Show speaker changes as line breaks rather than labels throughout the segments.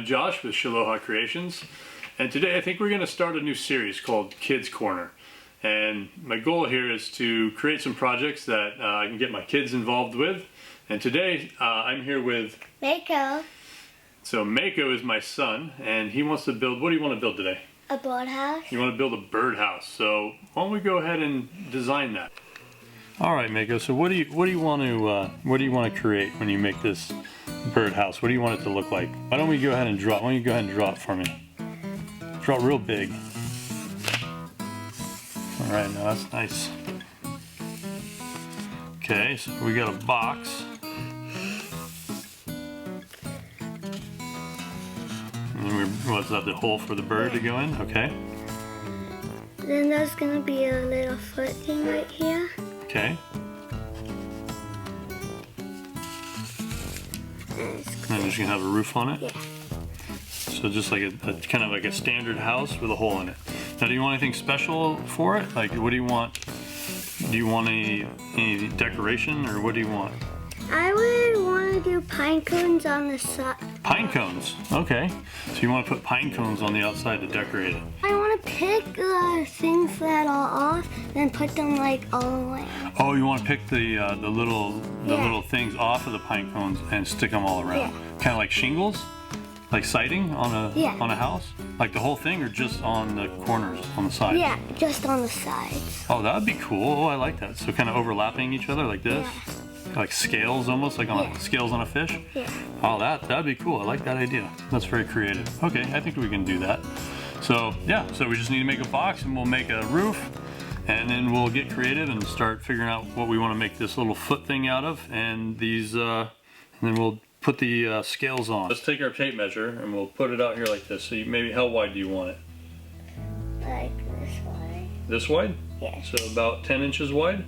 I'm Josh with Shaloha Creations, and today I think we're going to start a new series called Kids Corner. And my goal here is to create some projects that I can get my kids involved with. And today I'm here with
Mako.
So Mako is my son, and he wants to build. What do you want to build today?
A birdhouse.
You want to build a birdhouse. So why don't we go ahead and design that? All right, Mako. So what do you want to create when you make this birdhouse? What do you want it to look like? Why don't we go ahead and draw? Why don't you go ahead and draw it for me? Draw it real big. All right, now that's nice. Okay, so we got a box. And then what's that? The hole for the bird to go in. Okay.
Then there's gonna be a little foot thing right here.
Okay. And then you're just gonna have a roof on it.
Yeah.
So just like a kind of like a standard house with a hole in it. Now, do you want anything special for it? Like, what do you want? Do you want any decoration, or what do you want?
I would want to do pine cones on the side.
Pine cones. Okay. So you want to put pine cones on the outside to decorate it.
I want to pick the things that are off, then put them like all around.
Oh, you want to pick the little things off of the pine cones and stick them all around.
Yeah.
Kind of like shingles, like siding on a house, like the whole thing, or just on the corners on the sides.
Yeah, just on the sides.
Oh, that would be cool. Oh, I like that. So kind of overlapping each other like this.
Yeah.
Like scales, almost like on scales on a fish.
Yeah.
Oh, that'd be cool. I like that idea. That's very creative. Okay, I think we can do that. So yeah, so we just need to make a box, and we'll make a roof, and then we'll get creative and start figuring out what we want to make this little foot thing out of, and these, and then we'll put the scales on. Let's take our tape measure and we'll put it out here like this. So maybe how wide do you want it?
Like this wide.
This wide?
Yes.
So about 10 inches wide?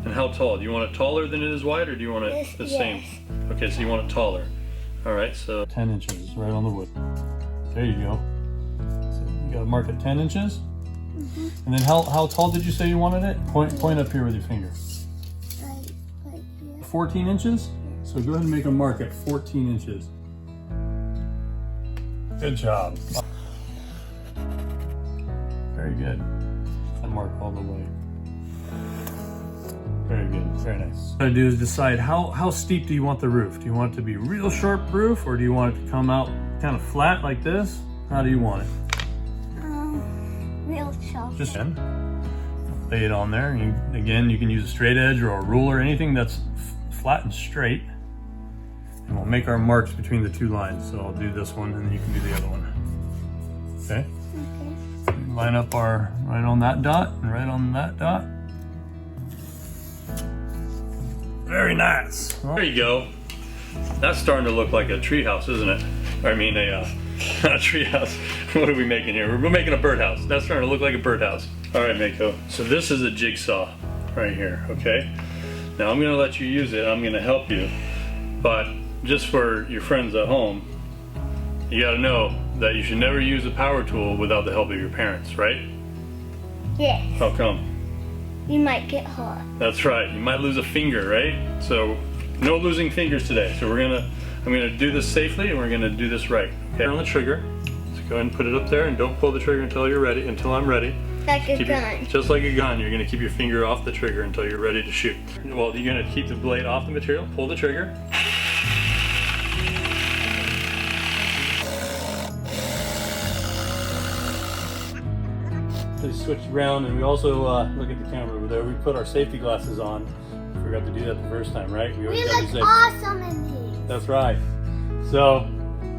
And how tall? Do you want it taller than it is wide, or do you want it the same? Okay, so you want it taller. All right, so 10 inches right on the wood. There you go. So you gotta mark it 10 inches.
Mm-hmm.
And then how tall did you say you wanted it? Point up here with your finger.
Right here.
14 inches? So go ahead and make a mark at 14 inches. Good job. Very good. And mark all the way. Very good, very nice. What I do is decide how steep do you want the roof? Do you want it to be real sharp roof, or do you want it to come out kind of flat like this? How do you want it?
Real sharp.
Just lay it on there. Again, you can use a straight edge or a ruler, anything that's flat and straight. And we'll make our marks between the two lines. So I'll do this one, and then you can do the other one. Okay? Okay. Line up our right on that dot and right on that dot. Very nice. Well, there you go. That's starting to look like a tree house, isn't it? I mean, a tree house. What are we making here? We're making a birdhouse. That's starting to look like a birdhouse. All right, Mako. So this is a jigsaw right here, okay? Now I'm gonna let you use it. I'm gonna help you. But just for your friends at home, you gotta know that you should never use a power tool without the help of your parents, right?
Yes.
How come?
You might get hurt.
That's right. You might lose a finger, right? So no losing fingers today. So I'm gonna do this safely, and we're gonna do this right. Okay. On the trigger. So go ahead and put it up there, and don't pull the trigger until you're ready. Until I'm ready.
Like a gun.
Just like a gun. You're gonna keep your finger off the trigger until you're ready to shoot. Well, you're gonna keep the blade off the material. Pull the trigger. They switched around, and we also look at the camera over there. We put our safety glasses on. We forgot to do that the first time, right?
We look awesome in these.
That's right. So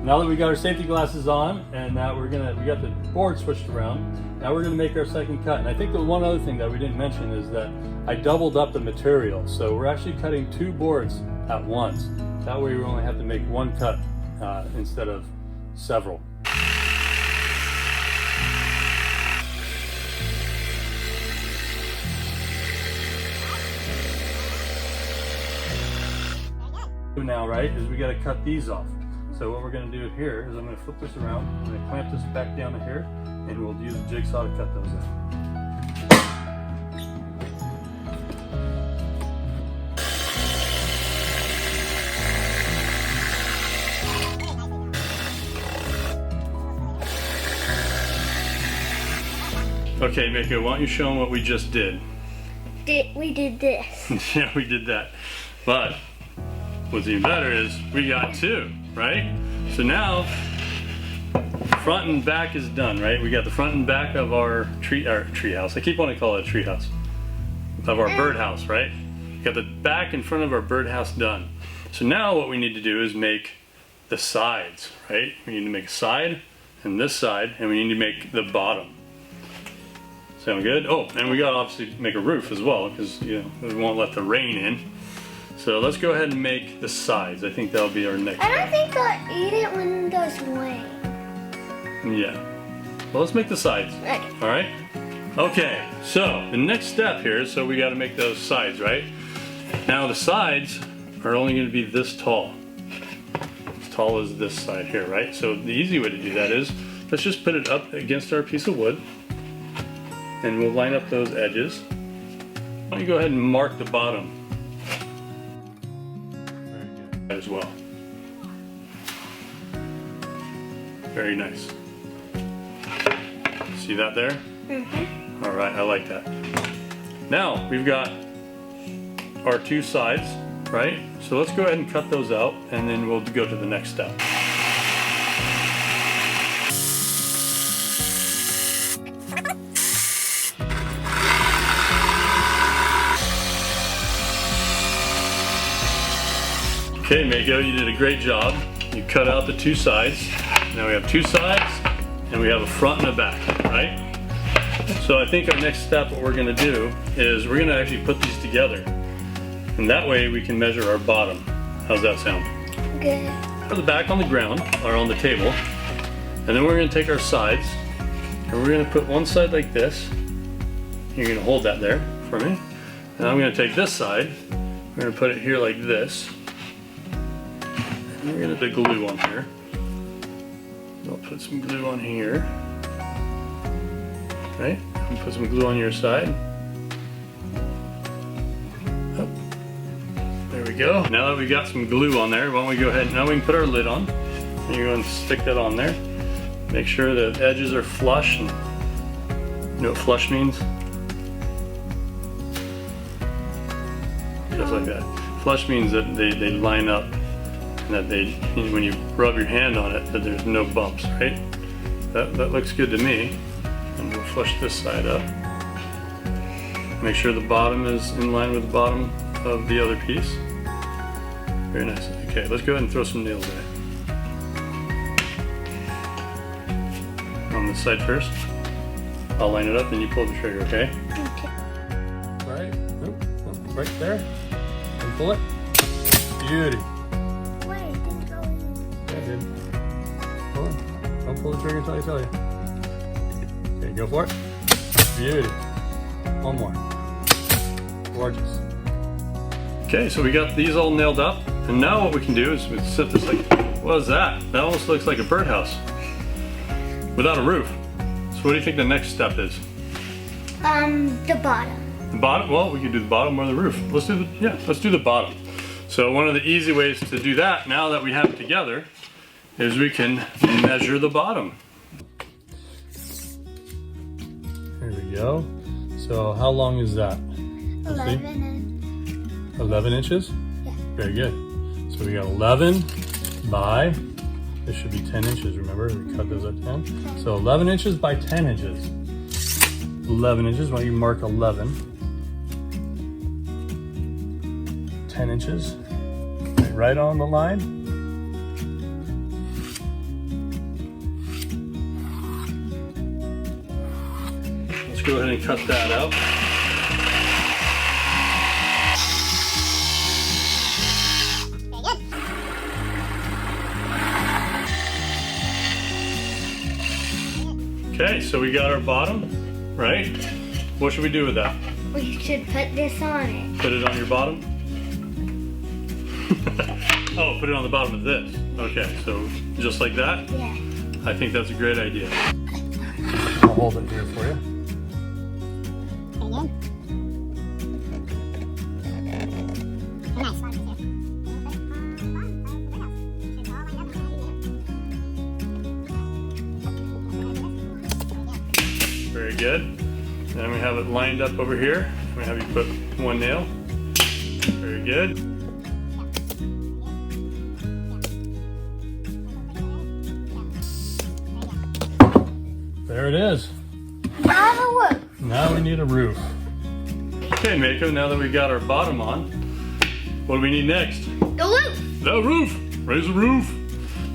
now that we got our safety glasses on, and now we got the board switched around. Now we're gonna make our second cut. And I think the one other thing that we didn't mention is that I doubled up the material. So we're actually cutting 2 boards at once. That way we only have to make 1 cut instead of several. Now, right, is we got to cut these off. So what we're going to do here is I'm going to flip this around, I'm going to clamp this back down to here, and we'll use a jigsaw to cut those out. Okay, Miko, why don't you show them what we just did?
We did this.
Yeah, we did that. But what's even better is we got 2, right? So now front and back is done, right? We got the front and back of our tree house. I keep wanting to call it a tree house. Of our birdhouse, right? We got the back and front of our birdhouse done. So now what we need to do is make the sides, right? We need to make a side and this side, and we need to make the bottom. Sound good? Oh, and we gotta obviously make a roof as well, because we won't let the rain in. So let's go ahead and make the sides. I think that'll be our next
I don't think they'll eat it when there's rain.
Yeah. Well, let's make the sides.
Okay.
All right? Okay, so the next step here is, so we got to make those sides, right? Now the sides are only going to be this tall. As tall as this side here, right? So the easy way to do that is, let's just put it up against our piece of wood, and we'll line up those edges. Why don't you go ahead and mark the bottom as well. Very nice. See that there? Mm-hmm. All right, I like that. Now we've got our 2 sides, right? So let's go ahead and cut those out, and then we'll go to the next step. Okay, Mako, you did a great job. You cut out the 2 sides. Now we have 2 sides, and we have a front and a back, right? So I think our next step, what we're gonna do is we're gonna actually put these together. And that way we can measure our bottom. How's that sound?
Good.
Put the back on the ground, or on the table. And then we're gonna take our sides, and we're gonna put one side like this. You're gonna hold that there for me. And I'm gonna take this side, we're gonna put it here like this. And we're gonna put glue on here. I'll put some glue on here. Right? And put some glue on your side. Oh. There we go. Now that we got some glue on there, why don't we go ahead, now we can put our lid on. And you're going to stick that on there. Make sure the edges are flush. And you know what flush means? Just like that. Flush means that they line up, and that when you rub your hand on it, that there's no bumps, right? That looks good to me. And we'll flush this side up. Make sure the bottom is in line with the bottom of the other piece. Very nice. Okay, let's go ahead and throw some nails in it. On this side first. I'll line it up and you pull the trigger, okay?
Okay.
Right, right there. And pull it. Beauty.
Wait, it didn't go in.
Yeah, it did. Pull it. Don't pull the trigger until I tell you. Okay, go for it. Beauty. One more. Gorgeous. Okay, so we got these all nailed up, and now what we can do is we set this like, what is that? That almost looks like a birdhouse without a roof. So what do you think the next step is?
The bottom.
The bottom? Well, we can do the bottom or the roof. Let's do the bottom. So one of the easy ways to do that, now that we have it together, is we can measure the bottom. There we go. So how long is that? 11 inches?
Yeah.
Very good. So we got 11 by, this should be 10 inches, remember? We cut those at 10. So 11 inches by 10 inches. 11 inches, why don't you mark 11? 10 inches, right on the line. Let's go ahead and cut that out. Okay, so we got our bottom, right? What should we do with that?
We should put this on it.
Put it on your bottom? Oh, put it on the bottom of this. Okay, so just like that?
Yeah.
I think that's a great idea. I'll hold it here for you. Very good. Then we have it lined up over here. We have you put one nail. Very good. There it is.
Now the roof.
Now we need a roof. Okay, Mako, now that we got our bottom on, what do we need next?
The roof.
The roof. Raise the roof.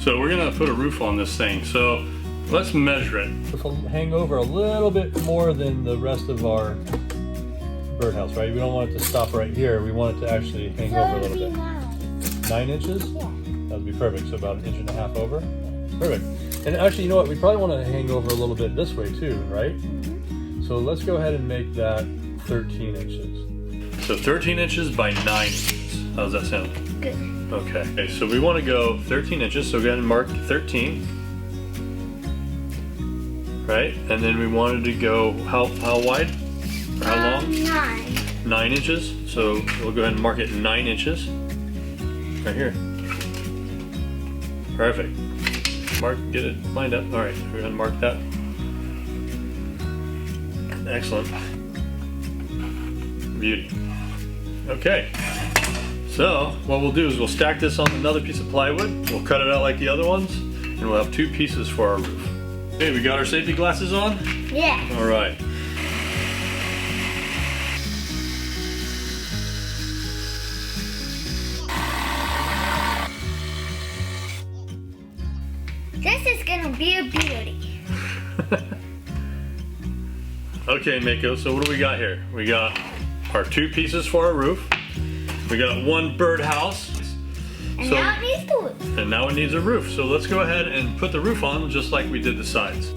So we're gonna put a roof on this thing. So let's measure it. This will hang over a little bit more than the rest of our birdhouse, right? We don't want it to stop right here. We want it to actually hang over a little bit. 9 inches?
Yeah.
That would be perfect. So about 1.5 inches over. Perfect. And actually, you know what? We probably want to hang over a little bit this way too, right? So let's go ahead and make that 13 inches. So 13 inches by 9 inches. How does that sound?
Good.
Okay, so we want to go 13 inches, so go ahead and mark 13. Right? And then we wanted to go how wide? Or how long?
9.
9 inches. So we'll go ahead and mark it 9 inches. Right here. Perfect. Get it lined up. Alright, we're going to mark that. Excellent. Beauty. Okay. So what we'll do is we'll stack this on another piece of plywood. We'll cut it out like the other ones, and we'll have 2 pieces for our roof. Okay, we got our safety glasses on?
Yeah.
All right.
This is gonna be a beauty.
Okay, Mako, so what do we got here? We got our 2 pieces for our roof. We got 1 birdhouse.
And now it needs the roof.
And now it needs a roof. So let's go ahead and put the roof on just like we did the sides.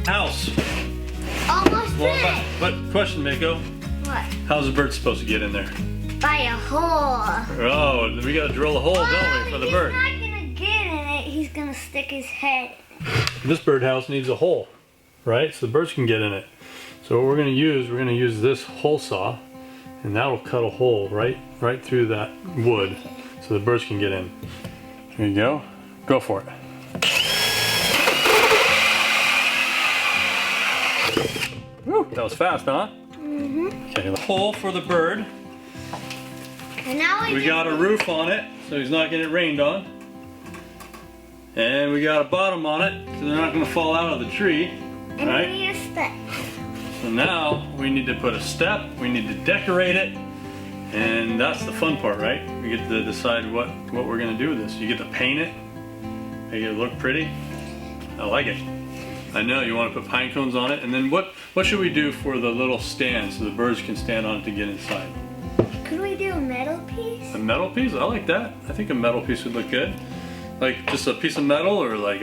House.
Almost
Well,
finished.
but question, Mako.
What?
How's the bird supposed to get in there?
By a hole.
Oh, we gotta drill a hole, don't we, for the bird?
He's not gonna get in it. He's gonna stick his head.
This birdhouse needs a hole, right? So the birds can get in it. So what we're gonna use this hole saw, and that'll cut a hole right through that wood, so the birds can get in. There you go. Go for it. Woo, that was fast, huh?
Mm-hmm.
Okay, the hole for the bird.
And now
We got a roof on it, so he's not getting rained on. And we got a bottom on it, so they're not going to fall out of the tree.
And
right?
we need a step.
So now we need to put a step, we need to decorate it, and that's the fun part, right? We get to decide what we're going to do with this. You get to paint it, make it look pretty. I like it. I know you want to put pine cones on it, and then what should we do for the little stand so the birds can stand on it to get inside?
Could we do a metal piece?
A metal piece? I like that. I think a metal piece would look good. Like just a piece of metal, or like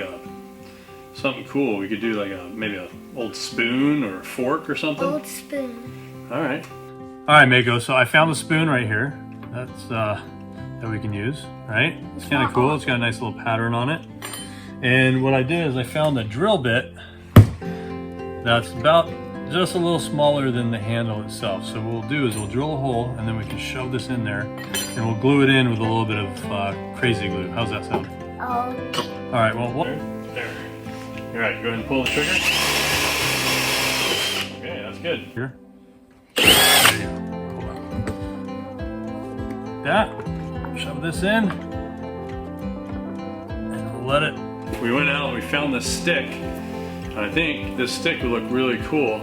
something cool. We could do like maybe an old spoon or a fork or something.
Old spoon.
All right. All right, Mako. So I found the spoon right here. That's that we can use, right? It's kind of cool. It's got a nice little pattern on it. And what I did is I found a drill bit that's about just a little smaller than the handle itself. So what we'll do is we'll drill a hole, and then we can shove this in there, and we'll glue it in with a little bit of crazy glue. How's that sound?
Oh.
All right, well, there. All right, go ahead and pull the trigger. Okay, that's good. Here. There you go. Hold on. That. Shove this in. And we'll let it. We went out and we found this stick. And I think this stick would look really cool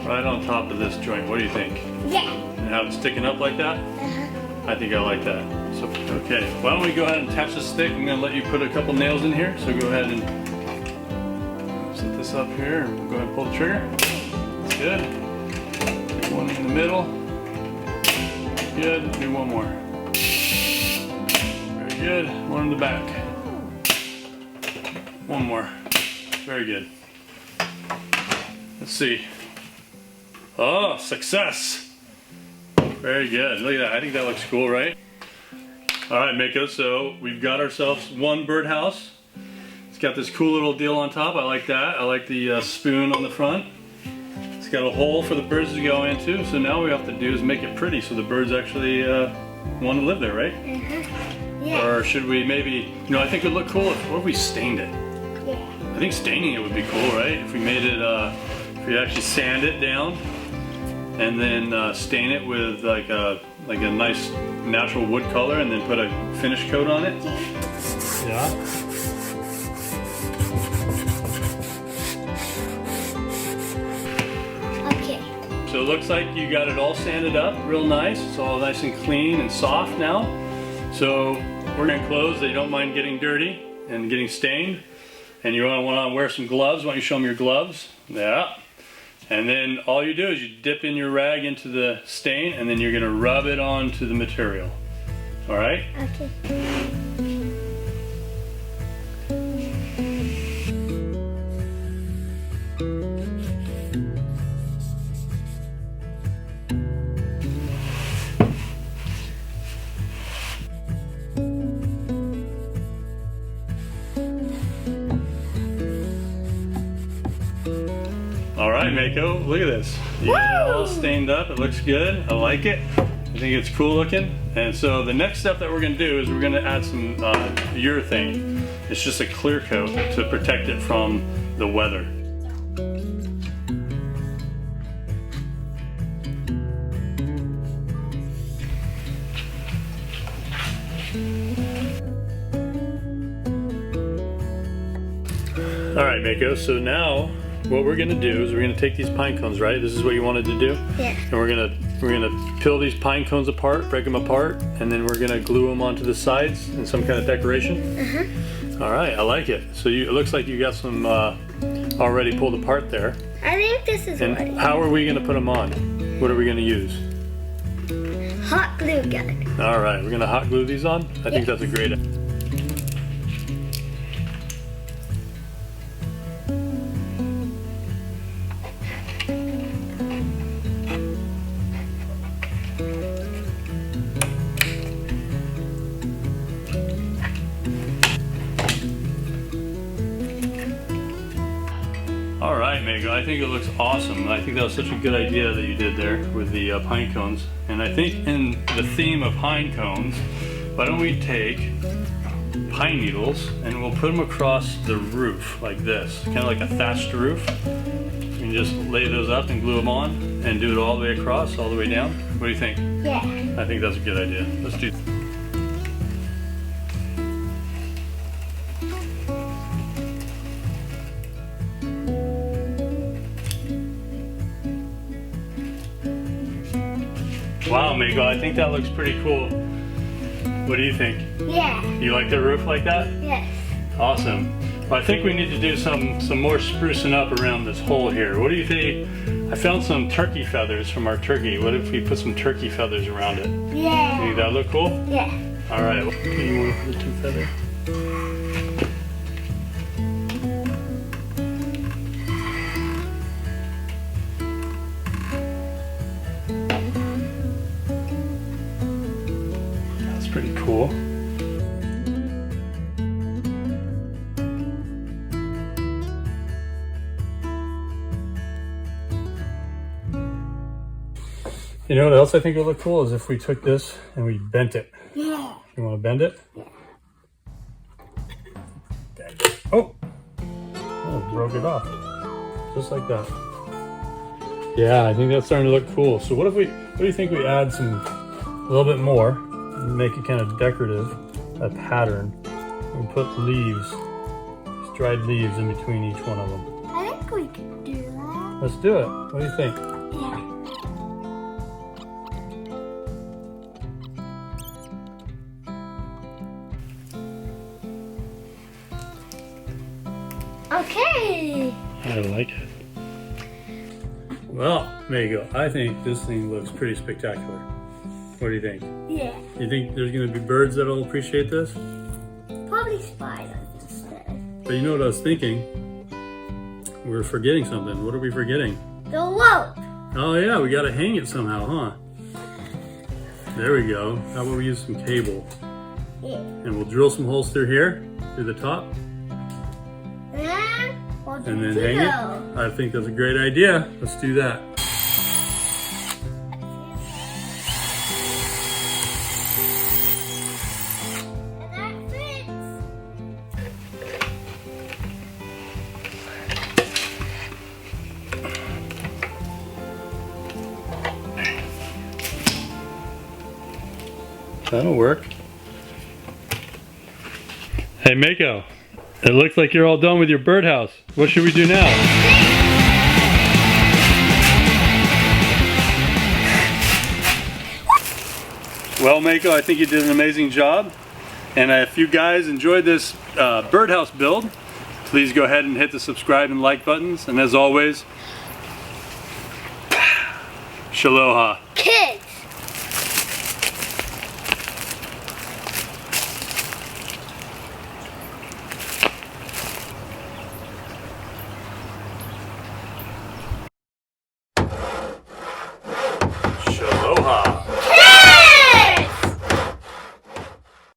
right on top of this joint. What do you think?
Yeah.
And have it sticking up like that? I think I like that. So, okay, why don't we go ahead and attach the stick. I'm gonna let you put a couple nails in here. So go ahead and set this up here, and we'll go ahead and pull the trigger. That's good. Do one in the middle. Good, do one more. Very good, one in the back. One more. Very good. Let's see. Oh, success! Very good. Look at that. I think that looks cool, right? All right, Mako. So we've got ourselves one birdhouse. It's got this cool little deal on top. I like that. I like the spoon on the front. It's got a hole for the birds to go into. So now what we have to do is make it pretty so the birds actually want to live there, right?
Yeah.
Or should we maybe, I think it would look cool what if we stained it?
Yeah.
I think staining it would be cool, right? If we made it, if we actually sand it down and then stain it with like a nice natural wood color and then put a finish coat on it. Yeah.
Okay.
So it looks like you got it all sanded up real nice. It's all nice and clean and soft now. So we're gonna clothes that you don't mind getting dirty and getting stained. And you want to wear some gloves. Why don't you show them your gloves? Yeah. And then all you do is you dip in your rag into the stain and then you're gonna rub it onto the material. All right?
Okay.
All right, Mako, look at this. You got it all stained up. It looks good. I like it. I think it's cool looking. And so the next step that we're gonna do is we're gonna add some urethane. It's just a clear coat to protect it from the weather. All right, Mako, so now what we're gonna do is we're gonna take these pine cones, right? This is what you wanted to do?
Yeah.
And we're gonna peel these pine cones apart, break them apart, and then we're gonna glue them onto the sides in some kind of decoration. All right, I like it. So it looks like you got some already pulled apart there.
I think this is
And
ready.
how are we gonna put them on? What are we gonna use?
Hot glue gun.
All right, we're gonna hot glue these on? I think that's a great idea. All right, Mako, I think it looks awesome. I think that was such a good idea that you did there with the pine cones. And I think in the theme of pine cones, why don't we take pine needles and we'll put them across the roof like this, kind of like a thatched roof. You can just lay those up and glue them on and do it all the way across, all the way down. What do you think?
Yeah.
I think that's a good idea. Let's do. Wow, Mako, I think that looks pretty cool. What do you think?
Yeah.
You like the roof like that?
Yes.
Awesome. Well, I think we need to do some more sprucing up around this hole here. What do you think? I found some turkey feathers from our turkey. What if we put some turkey feathers around it?
Yeah.
Think that look cool?
Yeah.
All right. Okay, you want to put the two feathers? That's pretty cool. You know what else I think would look cool is if we took this and we bent it.
Yeah.
You want to bend it? Oh! Oh, broke it off. Just like that. Yeah, I think that's starting to look cool. So what do you think we add a little bit more, and make it kind of decorative, a pattern. We put leaves, these dried leaves in between each one of them.
I think we could do that.
Let's do it. What do you think?
Yeah. Okay.
I like it. Well, Mako, I think this thing looks pretty spectacular. What do you think?
Yeah.
You think there's going to be birds that'll appreciate this?
Probably spiders instead.
But you know what I was thinking? We're forgetting something. What are we forgetting?
The rope.
Oh yeah, we got to hang it somehow, huh? There we go. How about we use some cable?
Yeah.
And we'll drill some holes through here, through the top. and then hang it. I think that's a great idea. Let's do that.
And that fits.
That'll work. Hey Mako, it looks like you're all done with your birdhouse. What should we do now? Well Mako, I think you did an amazing job. And if you guys enjoyed this birdhouse build, please go ahead and hit the subscribe and like buttons. And as always, Shaloha.
Kids.